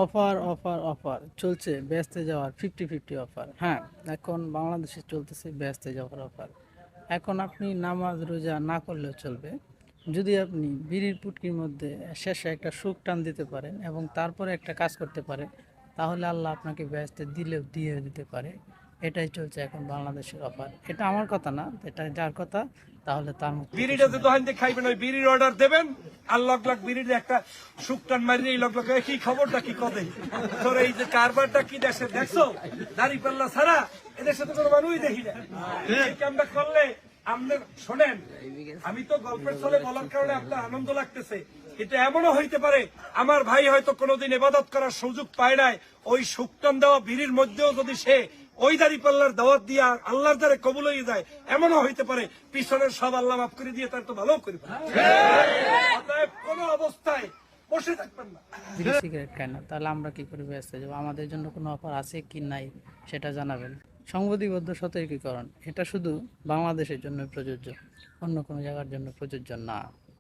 Offer offer offer চলছে ব্যস্তে যাওয়ার 50-50 offer. হ্যাঁ, এখন বাংলাদেশে চলতেছে ব্যস্তে যাওয়ার অফার। এখন আপনি নামাজ রোজা না করলেও চলবে, যদি আপনি বিড়ির পুটকির মধ্যে শেষে একটা সুখ টান দিতে পারেন এবং তারপরে একটা কাজ করতে পারেন, তাহলে আল্লাহ আপনাকে ব্যস্তে দিলেও দিয়ে দিতে পারে। এটাই চলছে এখন বাংলাদেশের অফার। এটা আমার কথা না, এটা যার কথা, তাহলে তার মুখ থেকে বিড়িটা তো শুনেন। দোকান থেকে খাইবেন, ওই বিড়ির অর্ডার দেবেন আর লগ লগ বিড়ির একটা শুকটান মারিয়ে এই লগ লগ কি খবরটা কি কবে তোর এই যে কারবারটা কি দেশে দেখছো দাড়ি পাল্লা ছাড়া এদের সাথে কোনো মানুষই দেখি না। এই কামটা করলে আপনি শোনেন, আমি তো গল্পের ছলে বলার কারণে আপনার আনন্দ লাগতেছে, কিন্তু এমনও হইতে পারে আমার ভাই হয়তো কোনোদিন ইবাদত করার সুযোগ পায় নাই, ওই শুকটান দেওয়া বিড়ির মধ্যেও যদি সে ওই দাড়ি পাল্লার দাওয়াত দিয়ে আল্লাহর দ্বারে কবুল হয়ে যায়, এমনও হইতে পারে পিছনের সব আল্লাহ মাফ করে দিয়ে তার তো ভালো করবে। অতএব কোনো অবস্থায় বসে থাকবেন না। বিড়ি সিগারেট খায় না, তাহলে আমরা কি করে ব্যস্ত যাবো? আমাদের জন্য কোনো অফার আছে কি নাই সেটা জানাবেন। সংবিধিবদ্ধ সতর্কীকরণ, এটা শুধু বাংলাদেশের জন্য প্রযোজ্য, অন্য কোনো জায়গার জন্য প্রযোজ্য না।